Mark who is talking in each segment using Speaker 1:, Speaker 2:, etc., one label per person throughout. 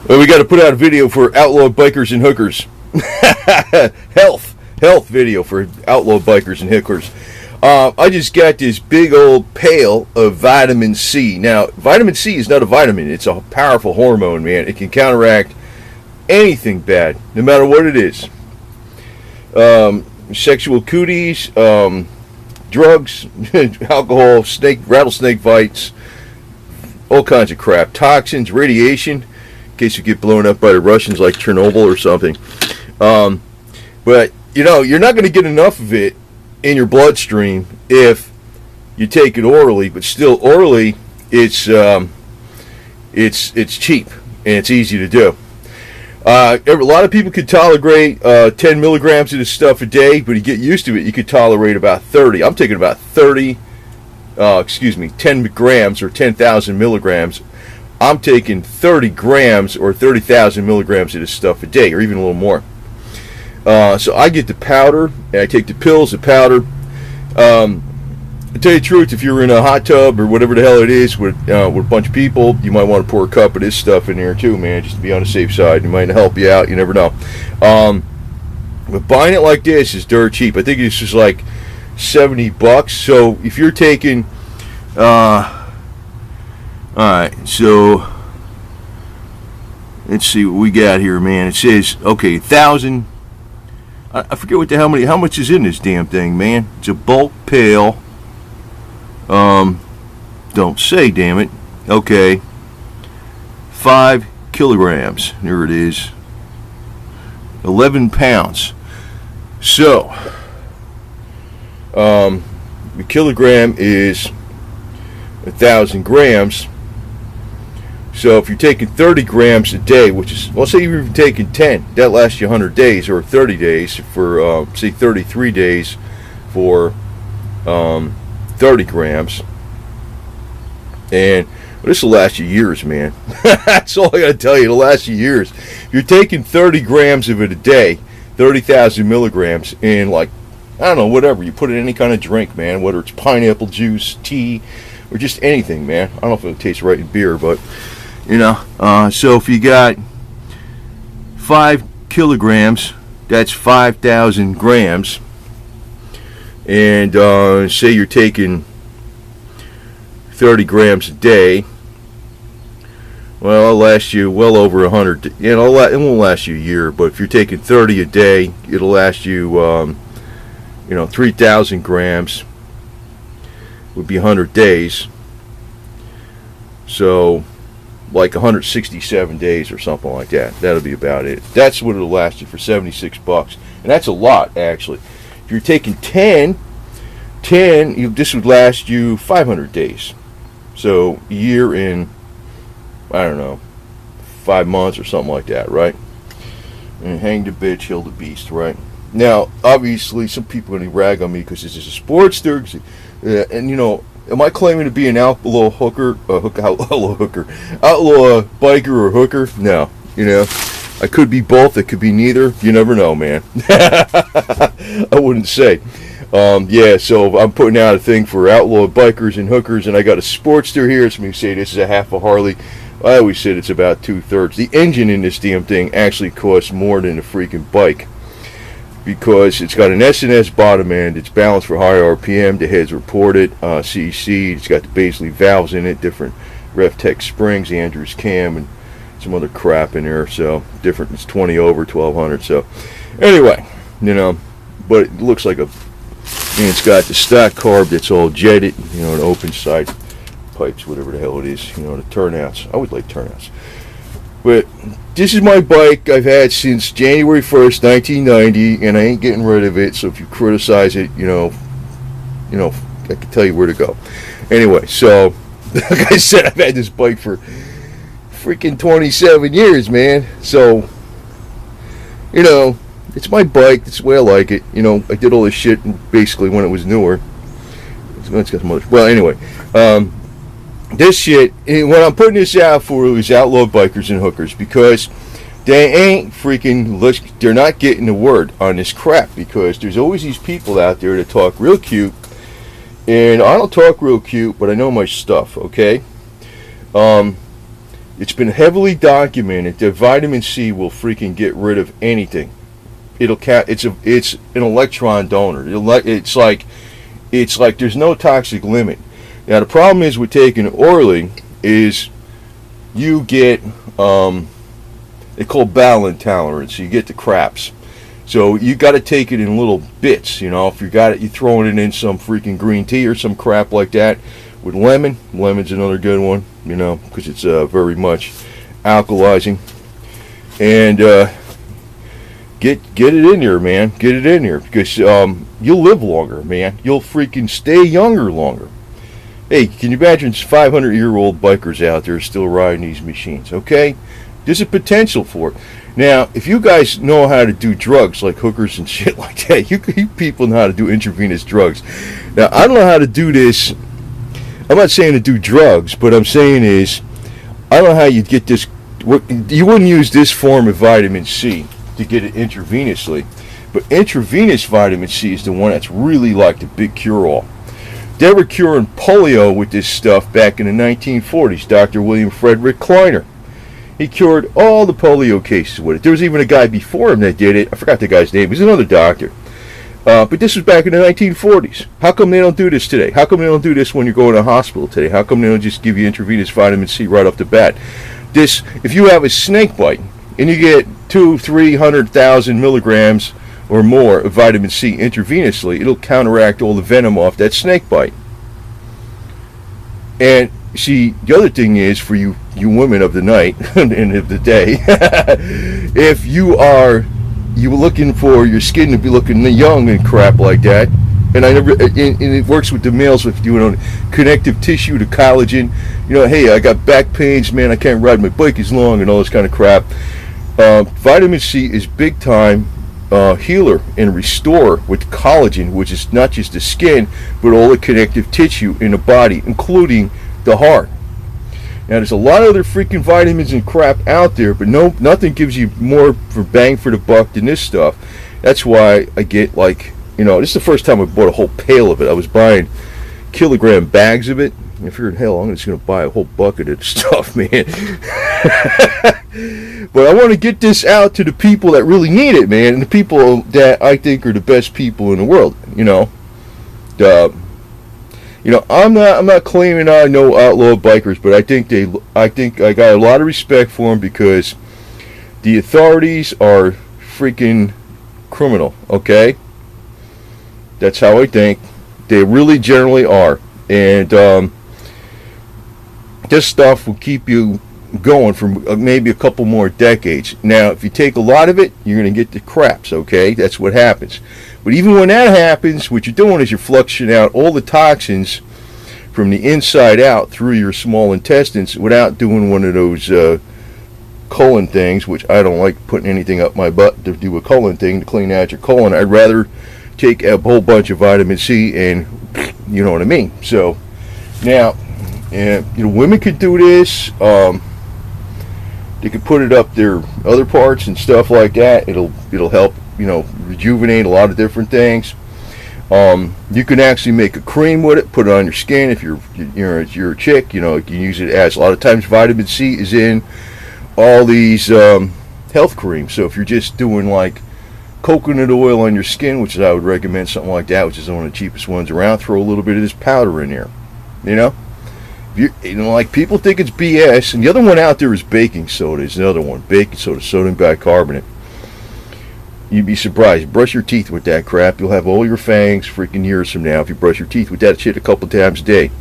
Speaker 1: Well, we got to put out a video for outlaw bikers and hookers. health video for outlaw bikers and hookers. I just got this big old pail of vitamin C. Now, vitamin C is not a vitamin. It's a powerful hormone, man. It can counteract anything bad, no matter what it is. Sexual cooties, drugs, alcohol, rattlesnake bites, all kinds of crap. Toxins, radiation, in case you get blown up by the Russians like Chernobyl or something. But, you know, you're not going to get enough of it in your bloodstream if you take it orally, but still orally it's cheap and it's easy to do. A lot of people could tolerate 10 milligrams of this stuff a day, but you get used to it, you could tolerate about 30. I'm taking about 10 grams or 10,000 milligrams. I'm taking 30 grams or 30,000 milligrams of this stuff a day, or even a little more. So I get the powder, and I take the pills, the powder. To tell you the truth, if you're in a hot tub or whatever the hell it is with a bunch of people, you might want to pour a cup of this stuff in there too, man, just to be on the safe side. It might help you out. You never know. But buying it like this is dirt cheap. I think it's just like $70. So if you're taking, all right, so let's see what we got here, man. It says, okay, 1,000. I forget what the hell how much is in this damn thing, man. It's a bulk pail. Don't say, damn it. Okay. 5 kilograms. There it is. 11 pounds. So, the kilogram is 1,000 grams. So if you're taking 30 grams a day, which is, well, say you're even taking 10, that lasts you 100 days, or 30 days for, say 33 days for 30 grams. And well, this will last you years, man. That's all I got to tell you. It'll last you years. If you're taking 30 grams of it a day, 30,000 milligrams, and like, I don't know, whatever. You put it in any kind of drink, man, whether it's pineapple juice, tea, or just anything, man. I don't know if it'll taste right in beer, but, you know. So if you got 5 kilograms, that's 5,000 grams. And say you're taking 30 grams a day, well, it'll last you well over 100. You know, it won't last you a year, but if you're taking 30 a day, it'll last you, 3,000 grams would be 100 days. So, like 167 days or something like that. That'll be about it. That's what it'll last you for $76, and that's a lot, actually. If you're taking 10, this would last you 500 days. So, a year in, I don't know, 5 months or something like that, right? And hang the bitch, kill the beast, right? Now, obviously, some people are going to rag on me because this is a sportster. And, you know, am I claiming to be an outlaw hooker? Outlaw biker or hooker? No. You know, I could be both. It could be neither. You never know, man. I wouldn't say. Yeah, so I'm putting out a thing for outlaw bikers and hookers, and I got a Sportster here. Some people say this is a half a Harley. I always said it's about 2/3. The engine in this damn thing actually costs more than a freaking bike, because it's got an S&S bottom end. It's balanced for high RPM. The head's reported CC. It's got the Baisley valves in it, different RevTech springs, Andrews cam, and some other crap in there. So different. It's 20 over 1200. So anyway, you know, but it looks like a. And it's got the stock carb that's all jetted, you know, an open side pipes, whatever the hell it is, you know, the turnouts. I would like turnouts. But this is my bike I've had since January 1st, 1990, and I ain't getting rid of it. So if you criticize it, you know, I can tell you where to go. Anyway, so like I said, I've had this bike for freaking 27 years, man. So, you know, it's my bike. That's the way I like it. You know, I did all this shit basically when it was newer. It's got some other. Well, anyway, this shit. What I'm putting this out for is outlaw bikers and hookers, because they ain't freaking. They're not getting the word on this crap, because there's always these people out there that talk real cute, and I don't talk real cute, but I know my stuff. Okay. It's been heavily documented that vitamin C will freaking get rid of anything. It's an electron donor. It's like there's no toxic limit. Now the problem is with taking it orally is you get they call bowel intolerance. You get the craps. So you got to take it in little bits. You know, if you got it, you're throwing it in some freaking green tea or some crap like that with lemon. Lemon's another good one. You know, because it's very much alkalizing. And get it in there, man. Get it in there because you'll live longer, man. You'll freaking stay younger longer. Hey, can you imagine 500-year-old bikers out there still riding these machines? Okay, there's a potential for it. Now, if you guys know how to do drugs like hookers and shit like that, you people know how to do intravenous drugs. Now, I don't know how to do this. I'm not saying to do drugs, but I'm saying is, I don't know how you'd get this. You wouldn't use this form of vitamin C to get it intravenously, but intravenous vitamin C is the one that's really like the big cure-all. They were curing polio with this stuff back in the 1940s. Dr. William Frederick Kleiner. He cured all the polio cases with it. There was even a guy before him that did it. I forgot the guy's name. He's another doctor. But this was back in the 1940s. How come they don't do this today? How come they don't do this when you're going to the hospital today? How come they don't just give you intravenous vitamin C right off the bat? If you have a snake bite and you get 200,000-300,000 milligrams or more of vitamin C intravenously, it'll counteract all the venom off that snake bite. And see, the other thing is for you women of the night and of the day, if you were looking for your skin to be looking young and crap like that, and it works with the males with connective tissue to collagen. You know, hey, I got back pains, man, I can't ride my bike as long, and all this kind of crap. Vitamin C is big time healer and restorer with collagen, which is not just the skin, but all the connective tissue in the body, including the heart. Now, there's a lot of other freaking vitamins and crap out there, but nothing gives you more for bang for the buck than this stuff. That's why I get this is the first time I bought a whole pail of it. I was buying kilogram bags of it. I figured, hell, I'm just going to buy a whole bucket of stuff, man. But I want to get this out to the people that really need it, man, and the people that I think are the best people in the world. I'm not claiming I know outlaw bikers, but I think I got a lot of respect for them because the authorities are freaking criminal. Okay, that's how I think. They really generally are, and this stuff will keep you going for maybe a couple more decades. Now, if you take a lot of it, you're going to get the craps, okay? That's what happens. But even when that happens, what you're doing is you're flushing out all the toxins from the inside out through your small intestines without doing one of those colon things, which I don't like putting anything up my butt to do a colon thing to clean out your colon. I'd rather take a whole bunch of vitamin C and, you know what I mean? So, now, women could do this. They could put it up their other parts and stuff like that. It'll help, rejuvenate a lot of different things. You can actually make a cream with it, put it on your skin. If you're a chick, you can use it as a lot of times vitamin C is in all these health creams. So if you're just doing like coconut oil on your skin, which is I would recommend something like that, which is one of the cheapest ones around, throw a little bit of this powder in there. Like people think it's BS, and the other one out there is baking soda. Is another one, baking soda, sodium bicarbonate. You'd be surprised. Brush your teeth with that crap. You'll have all your fangs freaking years from now if you brush your teeth with that shit a couple times a day.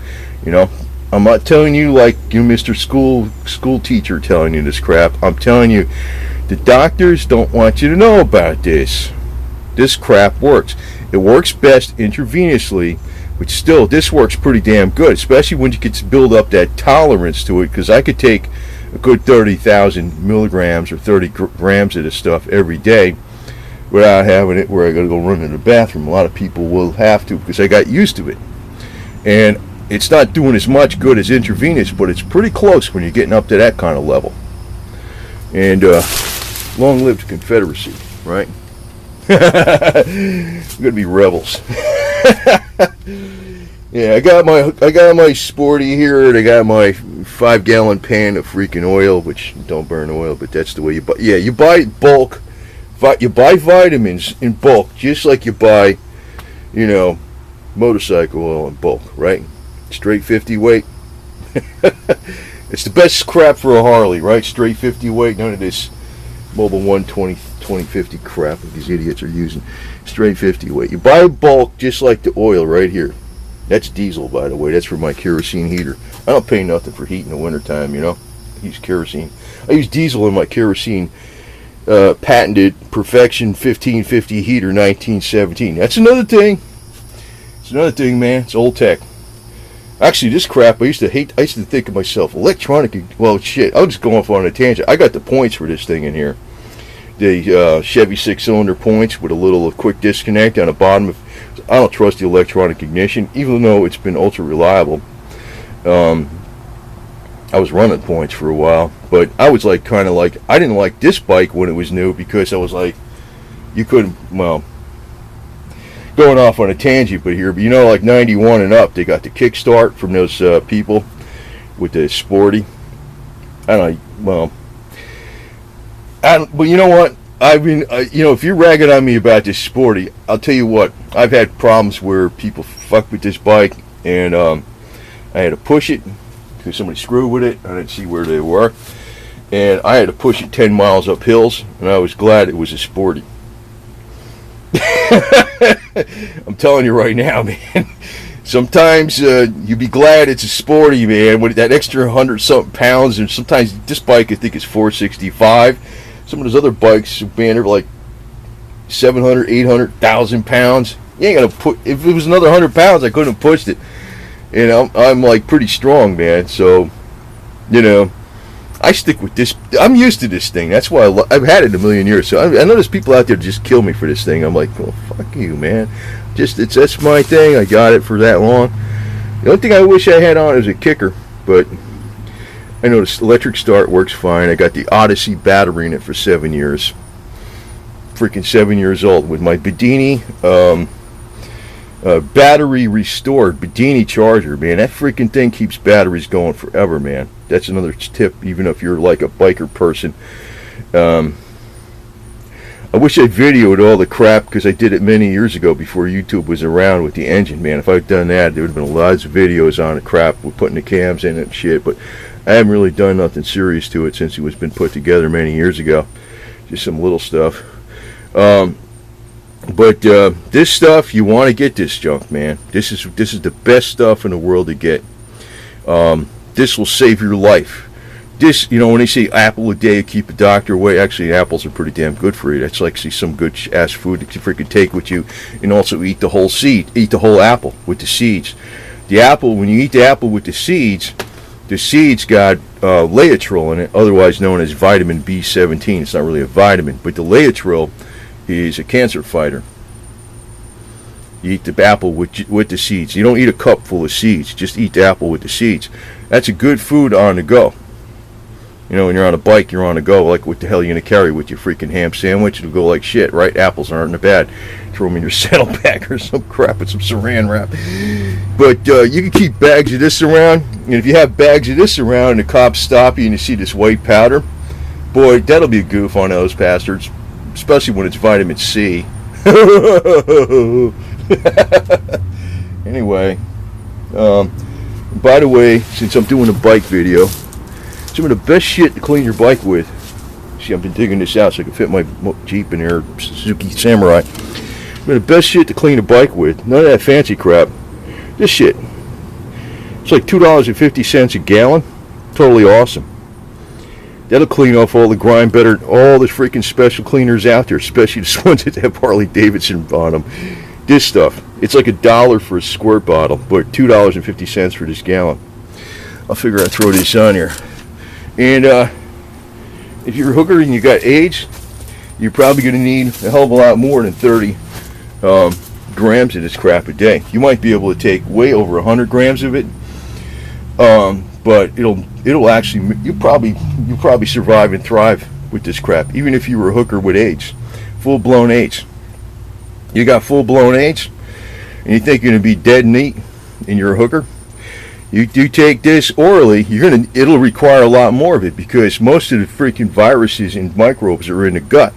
Speaker 1: I'm not telling you like Mr. School teacher telling you this crap. I'm telling you, the doctors don't want you to know about this. This crap works. It works best intravenously. Which still, this works pretty damn good, especially when you get to build up that tolerance to it, because I could take a good 30,000 milligrams or 30 grams of this stuff every day without having it where I got to go run to the bathroom. A lot of people will have to because I got used to it. And it's not doing as much good as intravenous, but it's pretty close when you're getting up to that kind of level. And long live the Confederacy, right? We're going to be rebels. Yeah, I got my sporty here, and I got my 5-gallon pan of freaking oil, which don't burn oil, but that's the way you buy. Yeah, you buy bulk. You buy vitamins in bulk, just like you buy, you know, motorcycle oil in bulk, right? Straight 50 weight. It's the best crap for a Harley, right? Straight 50 weight. None of this Mobile 120, 2050 crap that these idiots are using. Straight 50 weight. You buy bulk, just like the oil right here. That's diesel, by the way. That's for my kerosene heater. I don't pay nothing for heat in the wintertime, you know. I use kerosene. I use diesel in my kerosene patented Perfection 1550 heater 1917. That's another thing. It's another thing, man. It's old tech. Actually, this crap, I used to think of myself, electronic, well, shit, I'll just go off on a tangent. I got the points for this thing in here. The Chevy 6-cylinder points with a little quick disconnect on the bottom. I don't trust the electronic ignition, even though it's been ultra reliable. I was running points for a while, but I was like, kind of like, I didn't like this bike when it was new because I was like, you couldn't, well, going off on a tangent, but you know, like 91 and up, they got the kickstart from those people with the sporty. I don't know, well, but you know what? I mean, you know, if you're ragging on me about this sporty, I'll tell you what. I've had problems where people fuck with this bike, and I had to push it because somebody screwed with it. I didn't see where they were, and I had to push it 10 miles up hills, and I was glad it was a sporty. I'm telling you right now, man. Sometimes you'd be glad it's a sporty, man, with that extra 100-something pounds. And sometimes this bike, I think, is 465. Some of those other bikes, man, they're like 700, 800,000 pounds. You ain't gonna put. If it was another 100 pounds, I couldn't have pushed it. You know, I'm like pretty strong, man. So, you know, I stick with this. I'm used to this thing. That's why I've had it a million years. So I know there's people out there that just kill me for this thing. I'm like, well, fuck you, man. That's my thing. I got it for that long. The only thing I wish I had on is a kicker, but I know this electric start works fine. I got the Odyssey battery in it for 7 years. Freaking 7 years old with my Bedini battery restored Bedini charger, man. That freaking thing keeps batteries going forever, man. That's another tip, even if you're like a biker person. I wish I videoed all the crap because I did it many years ago before YouTube was around with the engine, man. If I'd done that, there would have been lots of videos on the crap with putting the cams in it and shit, but I haven't really done nothing serious to it since it was been put together many years ago. Just some little stuff. But this stuff, you want to get this junk, man. This is the best stuff in the world to get. This will save your life. This, you know, when they say apple a day, keep a doctor away. Actually, apples are pretty damn good for you. That's like some good ass food that you freaking take with you, and also eat the whole seed, eat the whole apple with the seeds. The apple, when you eat the apple with the seeds got laetrile in it, otherwise known as vitamin B17. It's not really a vitamin, but the laetrile is a cancer fighter. You eat the apple with the seeds. You don't eat a cup full of seeds. Just eat the apple with the seeds. That's a good food on the go. You know, when you're on a bike, you're on the go. Like, what the hell are you going to carry with your freaking ham sandwich? It'll go like shit, right? Apples aren't bad. Throw them in your saddlebag or some crap with some saran wrap. But you can keep bags of this around. And if you have bags of this around and the cops stop you and you see this white powder, boy, that'll be a goof on those bastards. Especially when it's vitamin C. Anyway, by the way, since I'm doing a bike video, some of the best shit to clean your bike with. See, I've been digging this out so I can fit my Jeep in here, Suzuki Samurai. Some of the best shit to clean a bike with. None of that fancy crap. This shit. It's like $2.50 a gallon. Totally awesome. That'll clean off all the grime better than all the freaking special cleaners out there, especially the ones that have Harley Davidson on them. This stuff. It's like $1 for a squirt bottle, but $2.50 for this gallon. I'll figure I'll throw this on here. And if you're a hooker and you got AIDS, you're probably going to need a hell of a lot more than 30 grams of this crap a day. You might be able to take way over 100 grams of it, but it'll actually you'll probably survive and thrive with this crap, even if you were a hooker with AIDS, full-blown AIDS. You got full-blown AIDS, and you think you're going to be dead neat and you're a hooker, you do take this orally, it'll require a lot more of it, because most of the freaking viruses and microbes are in the gut.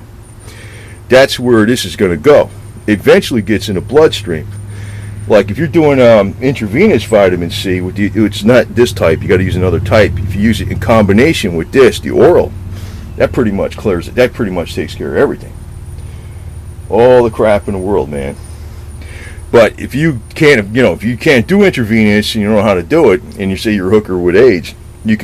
Speaker 1: That's where this is going to go. It eventually gets in the bloodstream. Like if you're doing intravenous vitamin C, it's not this type, you got to use another type. If you use it in combination with this, the oral, that pretty much clears it. That pretty much takes care of everything. All the crap in the world, man. But if you can't, if you can't do intravenous and you don't know how to do it, and you say you're a hooker with AIDS, you're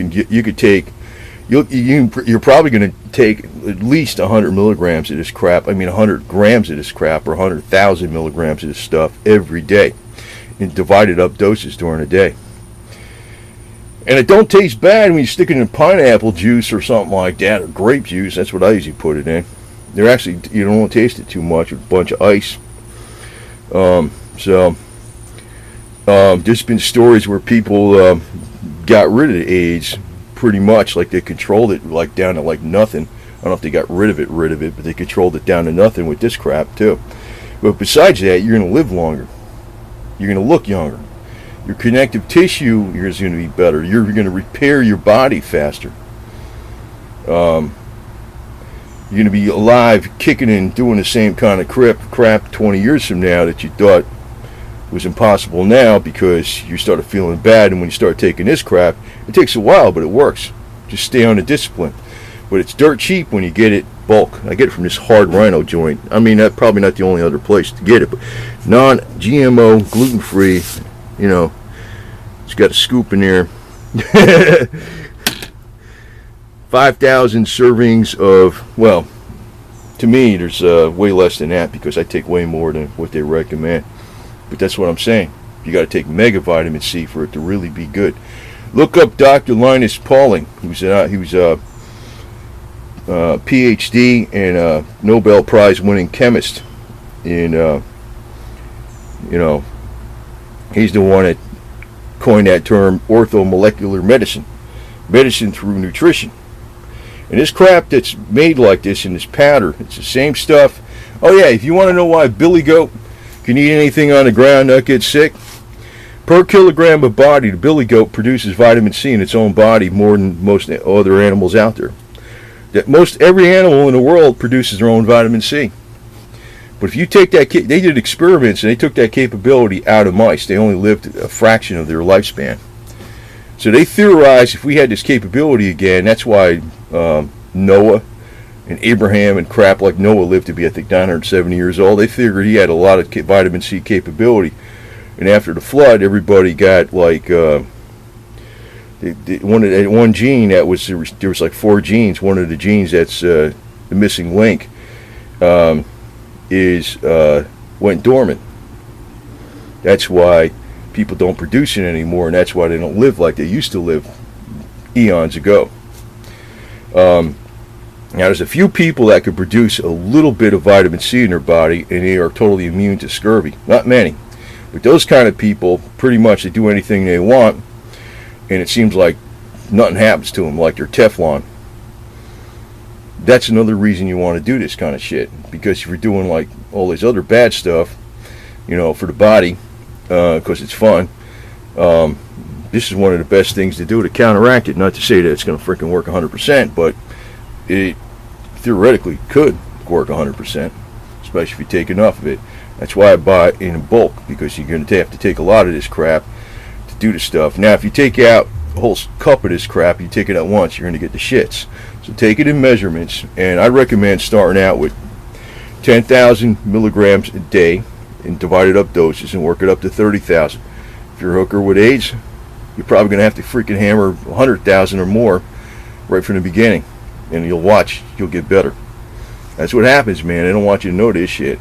Speaker 1: probably going to take at least 100 milligrams of this crap. 100 grams of this crap, or 100,000 milligrams of this stuff every day, in divided up doses during the day. And it don't taste bad when you stick it in pineapple juice or something like that, or grape juice. That's what I usually put it in. They're actually, you don't want to taste it too much with a bunch of ice. There's been stories where people got rid of the AIDS pretty much, like they controlled it like down to like nothing. I don't know if they got rid of it, but they controlled it down to nothing with this crap too. But besides that, you're going to live longer. You're going to look younger. Your connective tissue is going to be better. You're going to repair your body faster. You're going to be alive, kicking and doing the same kind of crap 20 years from now that you thought was impossible now, because you started feeling bad. And when you start taking this crap, it takes a while, but it works. Just stay on the discipline. But it's dirt cheap when you get it bulk. I get it from this Hard Rhino joint. That's probably not the only other place to get it, but non-GMO, gluten-free. It's got a scoop in there. 5,000 servings of, well, to me, there's way less than that, because I take way more than what they recommend. But that's what I'm saying. You got to take mega vitamin C for it to really be good. Look up Dr. Linus Pauling. He was a PhD and a Nobel Prize winning chemist. And he's the one that coined that term, orthomolecular medicine through nutrition. And this crap that's made like this in this powder, it's the same stuff. Oh yeah, if you want to know why billy goat can eat anything on the ground, not get sick, per kilogram of body, the billy goat produces vitamin C in its own body more than most other animals out there. Every animal in the world produces their own vitamin C. But if you take that, they did experiments and they took that capability out of mice. They only lived a fraction of their lifespan. So they theorized if we had this capability again, that's why Noah and Abraham and crap like Noah lived to be, I think, 970 years old. They figured he had a lot of vitamin C capability. And after the flood, everybody got like one gene that was, there was like 4 genes. One of the genes that's the missing link went dormant. That's why people don't produce it anymore, and that's why they don't live like they used to live eons ago. Now, there's a few people that could produce a little bit of vitamin C in their body, and they are totally immune to scurvy. Not many. But those kind of people, pretty much, they do anything they want, and it seems like nothing happens to them, like they're Teflon. That's another reason you want to do this kind of shit. Because if you're doing like all this other bad stuff, for the body, because it's fun, this is one of the best things to do to counteract it. Not to say that it's going to freaking work 100%, but it theoretically could work 100%, especially if you take enough of it. That's why I buy it in bulk, because you're going to have to take a lot of this crap to do the stuff. Now, if you take out a whole cup of this crap, you take it at once, you're going to get the shits. So take it in measurements, and I recommend starting out with 10,000 milligrams a day in divided up doses and work it up to 30,000. If you're a hooker with AIDS, you're probably going to have to freaking hammer 100,000 or more right from the beginning. And you'll watch, you'll get better. That's what happens, man. They don't want you to know this shit.